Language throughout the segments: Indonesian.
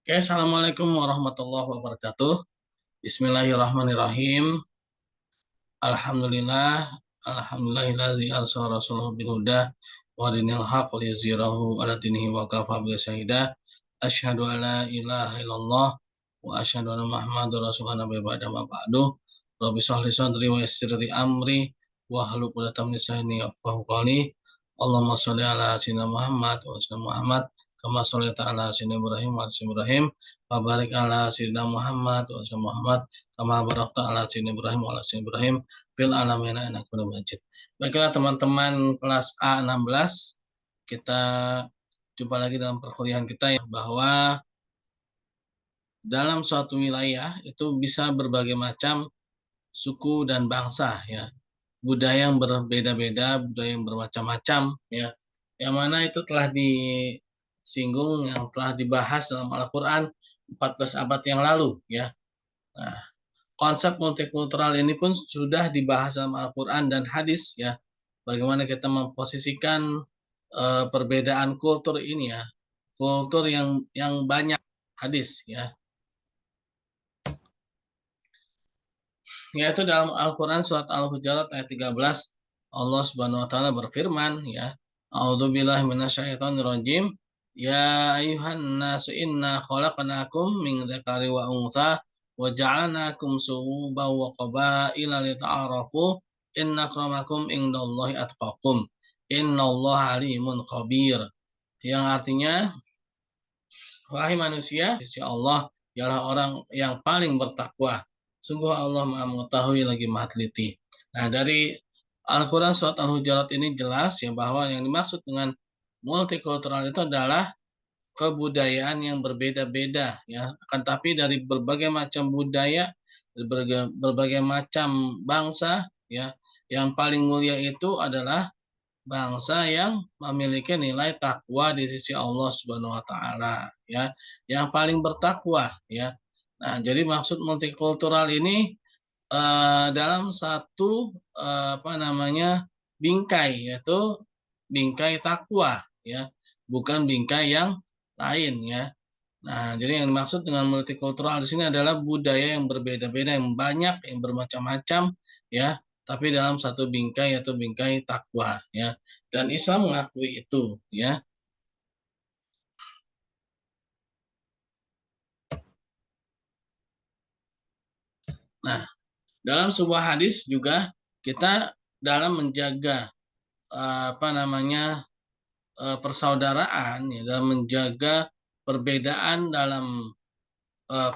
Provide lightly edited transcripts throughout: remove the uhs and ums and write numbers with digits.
Oke, Assalamualaikum warahmatullahi wabarakatuh. Bismillahirrahmanirrahim. Alhamdulillah, alhamdulillahilladzi arsala rasulahu bil huda wa dinil haqq liyuzhirahu 'ala dinihi wa kafa billahi syahida. Asyhadu an la ilaha illallah wa asyhadu anna Muhammadar rasulullah nabiyya ba'da ma ba'du. Rabbi shrah li sadri wa yassir li amri wa hlul 'uqdatam min lisani yafqahu qawli. Allahumma shalli ala sayyidina Muhammad wa sallam Muhammad kama shallaita ala sayyidina Ibrahim wa ala Ibrahim wa barik ala sayyidina Muhammad wa sallam Muhammad kama barakta ala sayyidina Ibrahim wa ala sayyidina Ibrahim fil alamin innaka Hamidum Majid. Baiklah teman-teman kelas A16, kita jumpa lagi dalam perkuliahan kita ya, bahwa dalam suatu wilayah itu bisa berbagai macam suku dan bangsa ya. Budaya yang berbeda-beda, budaya yang bermacam-macam ya. Yang mana itu telah disinggung, yang telah dibahas dalam Al-Qur'an 14 abad yang lalu ya. Nah, konsep multikultural ini pun sudah dibahas dalam Al-Quran dan hadis ya. Bagaimana kita memposisikan perbedaan kultur ini ya, kultur yang banyak hadis ya. Yaitu dalam Al-Quran surat Al-Hujurat ayat 13, Allah Subhanahu wa taala berfirman ya, A'udzubillahi minasyaitonirrajim. Ya ayuhan nasu inna khalaqnakum min dzakari wa untha wa ja'alnakum syu'uban wa qabaila lita'arafu inna akramakum indallahi atqakum innallaha alimun khabir. Yang artinya, wahai manusia, sisi Allah ialah orang yang paling bertakwa. Sungguh Allah Maha mengetahui lagi Maha teliti. Nah, dari Al-Quran surat Al-Hujurat ini jelas ya bahwa yang dimaksud dengan multikultural itu adalah kebudayaan yang berbeda-beda ya. Akan tapi dari berbagai macam budaya, berbagai macam bangsa ya, yang paling mulia itu adalah bangsa yang memiliki nilai takwa di sisi Allah Subhanahu wa taala ya, yang paling bertakwa ya. Nah, jadi maksud multikultural ini dalam satu bingkai, yaitu bingkai takwa ya, bukan bingkai yang lain ya. Nah, jadi yang dimaksud dengan multikultural di sini adalah budaya yang berbeda-beda, yang banyak, yang bermacam-macam ya, tapi dalam satu bingkai yaitu bingkai takwa ya. Dan Islam mengakui itu ya. Nah, dalam sebuah hadis juga kita dalam menjaga persaudaraan ya, dalam menjaga perbedaan dalam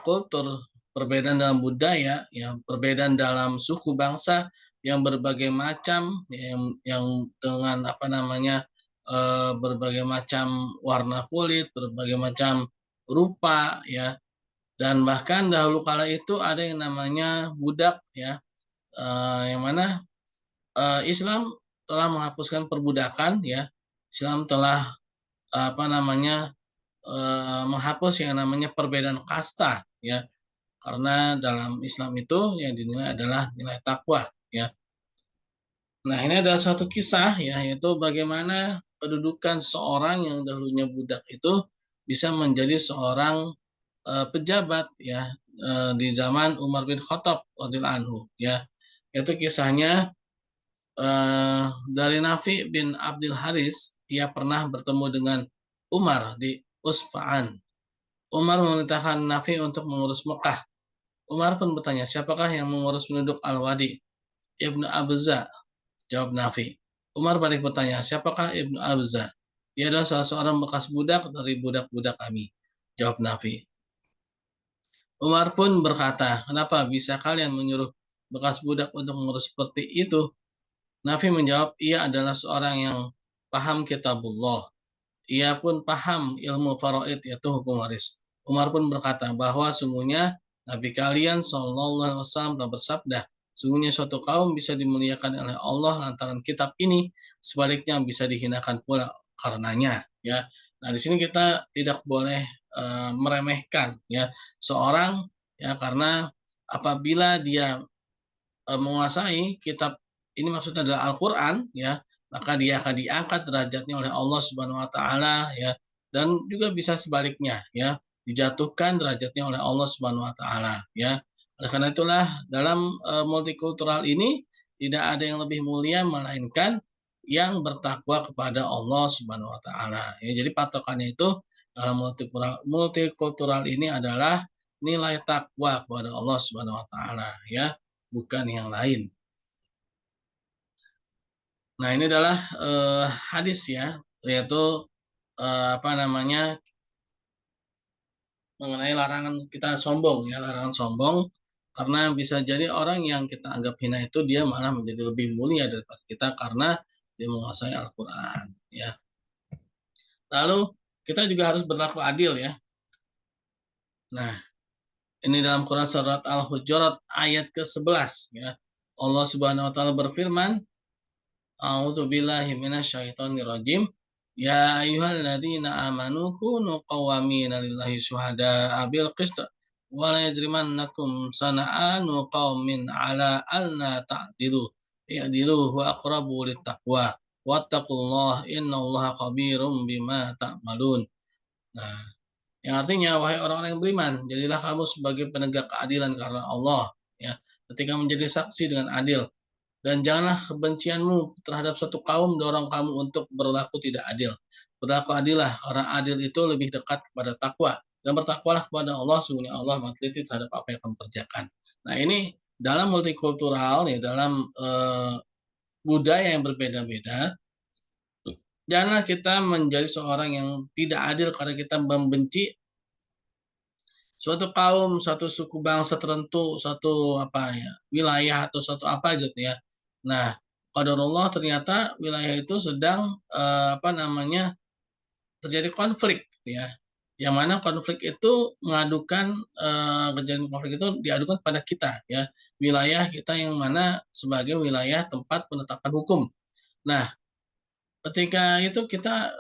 kultur, perbedaan dalam budaya, ya, perbedaan dalam suku bangsa yang berbagai macam, yang dengan berbagai macam warna kulit, berbagai macam rupa, ya, dan bahkan dahulu kala itu ada yang namanya budak, ya, yang mana Islam telah menghapuskan perbudakan, ya, Islam telah menghapus yang namanya perbedaan kasta, ya, karena dalam Islam itu yang dinilai adalah nilai takwa ya. Nah, ini ada satu kisah ya, yaitu bagaimana kedudukan seorang yang dahulunya budak itu bisa menjadi seorang pejabat ya, di zaman Umar bin Khattab radhiyallahu anhu ya. Itu kisahnya dari Nafi bin Abdul Haris, ia pernah bertemu dengan Umar di Usfa'an. Umar memerintahkan Nafi untuk mengurus Mekah. Umar pun bertanya, siapakah yang mengurus penduduk Al-Wadi? Ibnu Abza, jawab Nafi. Umar balik bertanya, siapakah Ibnu Abza? Ia adalah salah seorang bekas budak dari budak-budak kami, jawab Nafi. Umar pun berkata, kenapa bisa kalian menyuruh bekas budak untuk mengurus seperti itu? Nafi menjawab, ia adalah seorang yang paham kitabullah. Ia pun paham ilmu faraid, yaitu hukum waris. Umar pun berkata bahwa sungguhnya Nabi kalian Shallallahu Alaihi Wasallam telah bersabda, sungguhnya suatu kaum bisa dimuliakan oleh Allah lantaran kitab ini, sebaliknya bisa dihinakan pula karenanya. Ya, nah di sini kita tidak boleh meremehkan ya seorang ya, karena apabila dia menguasai kitab ini, maksudnya adalah Al-Quran ya, maka dia akan diangkat derajatnya oleh Allah Subhanahu Wa Taala ya, dan juga bisa sebaliknya ya. dijatuhkan derajatnya oleh Allah Subhanahu wa taala ya. Oleh karena itulah dalam multikultural ini tidak ada yang lebih mulia melainkan yang bertakwa kepada Allah Subhanahu wa taala. Ya, jadi patokannya itu dalam multikultural ini adalah nilai takwa kepada Allah Subhanahu wa taala ya, bukan yang lain. Nah, ini adalah hadis ya, yaitu apa namanya, mengenai larangan kita sombong ya, larangan sombong karena bisa jadi orang yang kita anggap hina itu dia malah menjadi lebih mulia daripada kita karena dia menguasai Al-Qur'an ya. Lalu kita juga harus berlaku adil ya. Nah, ini dalam Quran surat Al-Hujurat ayat ke-11 ya. Allah Subhanahu wa taala berfirman, A'udzu billahi minasyaitonir rajim. Ya ayyuhalladzina amanu kunu qawwamina lillahi syuhada'a bil qist wa la yajrimannakum sana'anu qaumin ala alla ta'dilu. I'dilu huwa aqrabu littaqwa. Wattaqullaha innallaha khabirum bima ta'malun. Nah, yang artinya wahai orang-orang yang beriman, jadilah kamu sebagai penegak keadilan karena Allah ya, ketika menjadi saksi dengan adil. Dan janganlah kebencianmu terhadap suatu kaum dorong kamu untuk berlaku tidak adil. Berlaku adillah, karena adil itu lebih dekat kepada takwa. Dan bertakwalah kepada Allah, sungguhnya Allah teliti terhadap apa yang kamu kerjakan. Nah, ini dalam multikultural, ya, dalam budaya yang berbeda-beda, janganlah kita menjadi seorang yang tidak adil karena kita membenci suatu kaum, suatu suku bangsa tertentu, suatu apa ya, wilayah atau suatu apa gitu ya. Nah, qadarullah ternyata wilayah itu sedang apa namanya, terjadi konflik gitu ya. Yang mana konflik itu mengadukan kejadian konflik itu diadukan pada kita ya. Wilayah kita yang mana sebagai wilayah tempat penetapan hukum. Nah, ketika itu kita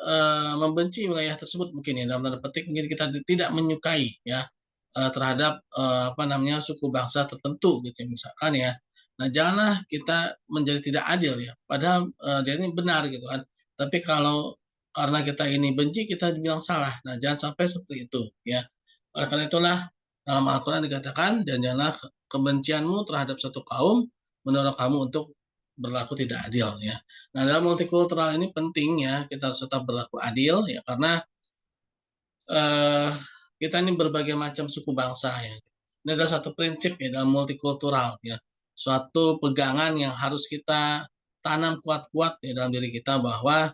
membenci wilayah tersebut mungkin ya, dalam tanda petik mungkin kita tidak menyukai ya terhadap apa namanya, suku bangsa tertentu gitu ya, misalkan ya. Nah, janganlah kita menjadi tidak adil ya, padahal dia ini benar gitu kan. Tapi kalau karena kita ini benci kita dibilang salah. Nah, jangan sampai seperti itu ya. Oleh karena itulah dalam Al-Qur'an dikatakan, dan janganlah kebencianmu terhadap satu kaum mendorong kamu untuk berlaku tidak adil ya. Nah, dalam multikultural ini penting ya, kita harus tetap berlaku adil ya, karena eh, kita ini berbagai macam suku bangsa ya. Ini adalah satu prinsip ya dalam multikultural ya. Suatu pegangan yang harus kita tanam kuat-kuat ya dalam diri kita, bahwa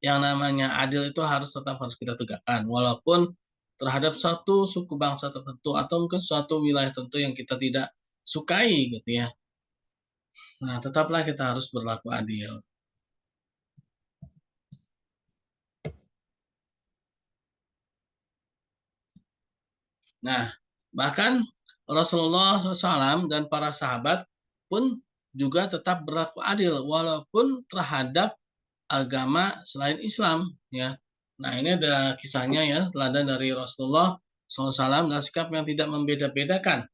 yang namanya adil itu harus kita tegakkan walaupun terhadap satu suku bangsa tertentu atau mungkin suatu wilayah tertentu yang kita tidak sukai gitu ya. Nah, tetaplah kita harus berlaku adil. Nah, bahkan Rasulullah SAW dan para sahabat pun juga tetap berlaku adil walaupun terhadap agama selain Islam ya. Nah, ini ada kisahnya ya, teladan dari Rasulullah SAW dan sikap yang tidak membeda-bedakan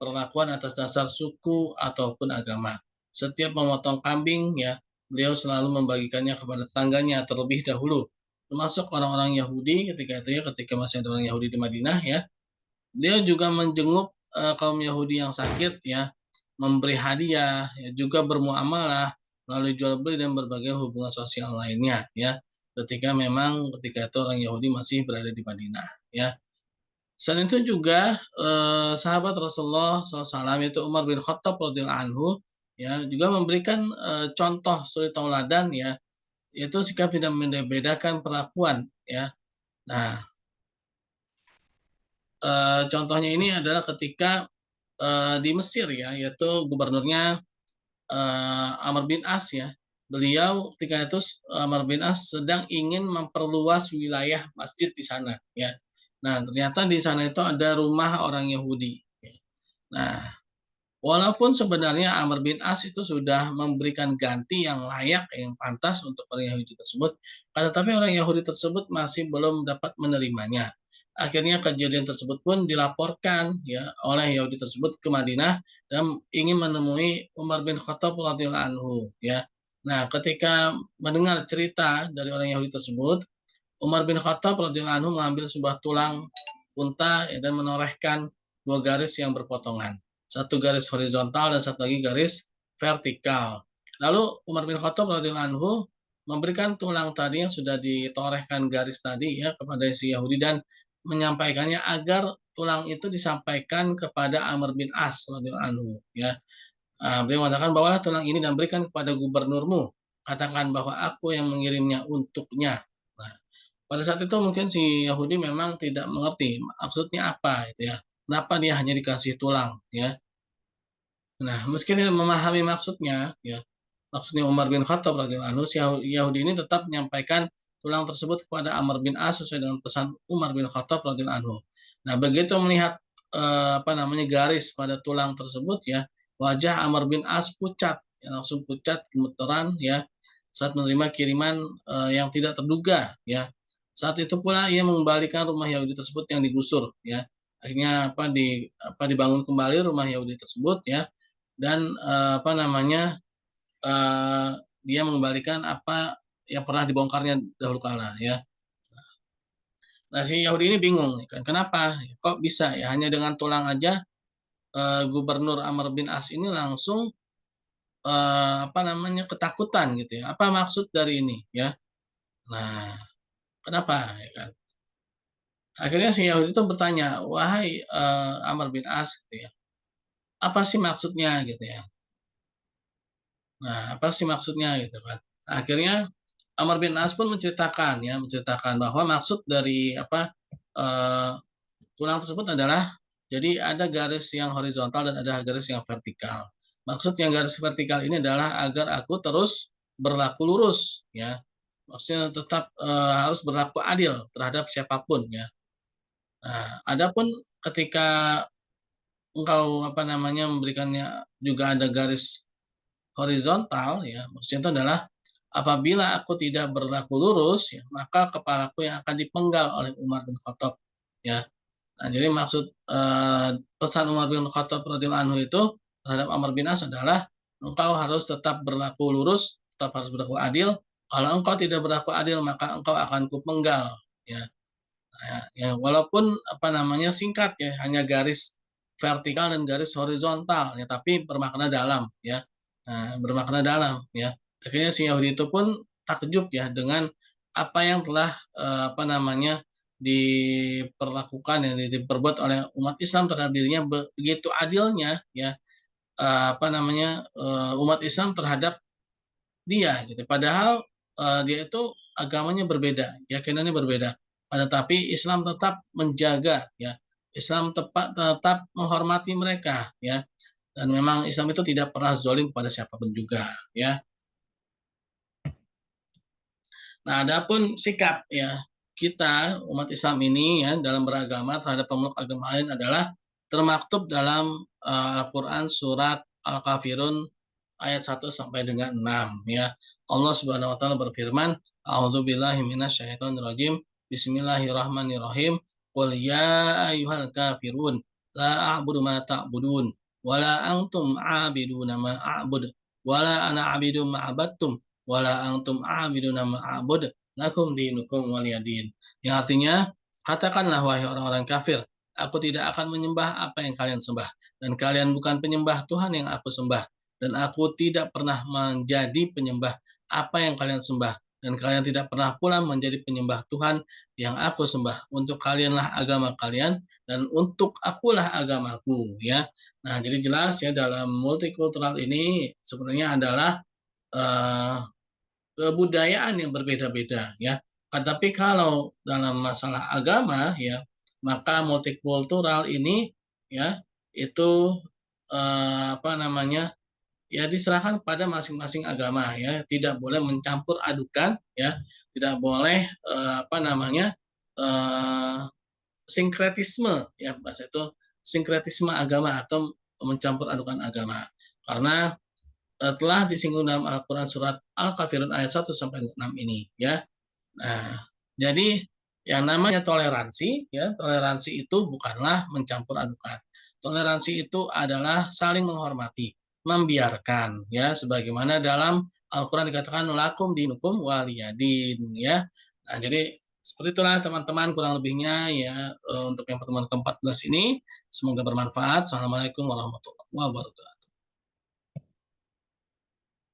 perlakuan atas dasar suku ataupun agama. Setiap memotong kambing ya, beliau selalu membagikannya kepada tetangganya terlebih dahulu, termasuk orang-orang Yahudi ketika itu ya, ketika masih ada orang Yahudi di Madinah ya. Dia juga menjenguk kaum Yahudi yang sakit ya, memberi hadiah, ya, juga bermuamalah melalui jual beli dan berbagai hubungan sosial lainnya ya. Ketika itu orang Yahudi masih berada di Madinah ya. Selain itu juga sahabat Rasulullah SAW yaitu Umar bin Khattab radhiyallahu anhu ya juga memberikan contoh suri tauladan ya, yaitu sikap tidak membedakan perlakuan ya. Nah, contohnya ini adalah ketika di Mesir ya, yaitu gubernurnya Amr bin As ya. Beliau ketika itu Amr bin As sedang ingin memperluas wilayah masjid di sana ya. Nah, ternyata di sana itu ada rumah orang Yahudi. Nah, walaupun sebenarnya Amr bin As itu sudah memberikan ganti yang layak, yang pantas untuk orang Yahudi tersebut, tetapi orang Yahudi tersebut masih belum dapat menerimanya. Akhirnya kejadian tersebut pun dilaporkan ya oleh Yahudi tersebut ke Madinah dan ingin menemui Umar bin Khattab radhiyallahu anhu ya. Nah, ketika mendengar cerita dari orang Yahudi tersebut, Umar bin Khattab radhiyallahu anhu mengambil sebuah tulang unta ya, dan menorehkan dua garis yang berpotongan. Satu garis horizontal dan satu lagi garis vertikal. Lalu Umar bin Khattab radhiyallahu anhu memberikan tulang tadi yang sudah ditorehkan garis tadi ya kepada si Yahudi dan menyampaikannya agar tulang itu disampaikan kepada Amr bin As radhiyallahu anhu ya. Beliau mengatakan bawalah tulang ini dan berikan kepada gubernurmu. Katakan bahwa aku yang mengirimnya untuknya. Nah, pada saat itu mungkin si Yahudi memang tidak mengerti maksudnya apa itu ya. Kenapa dia hanya dikasih tulang ya. Nah, meski tidak memahami maksudnya ya, maksudnya Umar bin Khattab radhiyallahu anhu, si Yahudi ini tetap menyampaikan tulang tersebut kepada Amr bin As sesuai dengan pesan Umar bin Khattab radhiyallahu anhu. Nah, begitu melihat garis pada tulang tersebut ya, wajah Amr bin As pucat, ya, langsung pucat gemeteran ya saat menerima kiriman yang tidak terduga ya. Saat itu pula ia mengembalikan rumah Yahudi tersebut yang digusur ya. Akhirnya dibangun kembali rumah Yahudi tersebut ya, dan uh, dia mengembalikan apa yang pernah dibongkarnya dahulu kala ya. Nah si Yahudi ini bingung kan, kenapa kok bisa ya hanya dengan tulang aja Gubernur Amr bin As ini langsung ketakutan gitu ya, apa maksud dari ini ya. Nah kenapa ya kan, akhirnya si Yahudi itu bertanya, wahai Amr bin As gitu ya, apa sih maksudnya gitu ya. Nah, apa sih maksudnya gitu kan. Nah, akhirnya Amr bin As pun menceritakan bahwa maksud dari eh, tulang tersebut adalah jadi ada garis yang horizontal dan ada garis yang vertikal. Maksud yang garis vertikal ini adalah agar aku terus berlaku lurus ya. Maksudnya tetap harus berlaku adil terhadap siapapun ya. Nah, adapun ketika engkau memberikannya juga ada garis horizontal ya, maksudnya itu adalah apabila aku tidak berlaku lurus ya, maka kepalaku yang akan dipenggal oleh Umar bin Khattab ya. Nah, jadi maksud pesan Umar bin Khattab radhiyallahu anhu itu terhadap Amr bin As adalah engkau harus tetap berlaku lurus, tetap harus berlaku adil. Kalau engkau tidak berlaku adil, maka engkau akan kupenggal ya. Nah, ya walaupun singkat ya, hanya garis vertikal dan garis horizontal ya, tapi bermakna dalam ya. Nah, bermakna dalam ya. Akhirnya si Yahudi itu pun takjub ya dengan apa yang telah diperlakukan yang diperbuat oleh umat Islam terhadap dirinya, begitu adilnya ya umat Islam terhadap dia gitu. Padahal dia itu agamanya berbeda, keyakinannya berbeda. Tetapi Islam tetap menjaga ya. Islam tetap menghormati mereka ya. Dan memang Islam itu tidak pernah zalim kepada siapapun juga ya. Nah, adapun sikap ya kita umat Islam ini ya dalam beragama terhadap pemeluk agama lain adalah termaktub dalam Al-Qur'an surat Al-Kafirun ayat 1 sampai dengan 6 ya. Allah Subhanahu wa taala berfirman, A'udzubillahi minasyaitonirrajim. Bismillahirrahmanirrahim. Qul ya ayyuhal kafirun la a'budu ma ta'budun wala antum 'abiduna ma a'bud wala ana 'abidu ma 'abattum wala antum 'abiduna ma a'bud lakum dinukum waliyadin. Yang artinya, katakanlah wahai orang-orang kafir, aku tidak akan menyembah apa yang kalian sembah dan kalian bukan penyembah Tuhan yang aku sembah dan aku tidak pernah menjadi penyembah apa yang kalian sembah dan kalian tidak pernah pula menjadi penyembah Tuhan yang aku sembah. Untuk kalianlah agama kalian dan untuk akulah agamaku ya. Nah, jadi jelas ya dalam multikultural ini sebenarnya adalah uh, kebudayaan yang berbeda-beda ya. Tapi kalau dalam masalah agama ya, maka multikultural ini ya itu ya diserahkan pada masing-masing agama ya, tidak boleh mencampur adukan ya, tidak boleh sinkretisme ya, bahasa itu sinkretisme agama atau mencampur adukan agama, karena telah disinggung dalam Al-Quran surat Al-Kafirun ayat 1 sampai 6 ini ya. Nah, jadi yang namanya toleransi ya, toleransi itu bukanlah mencampur adukan. Toleransi itu adalah saling menghormati, membiarkan ya, sebagaimana dalam Al-Quran dikatakan lakum dinukum waliyadin ya. Nah, jadi Seperti itulah teman-teman kurang lebihnya ya untuk yang pertemuan ke-14 ini. Semoga bermanfaat. Assalamualaikum warahmatullahi wabarakatuh.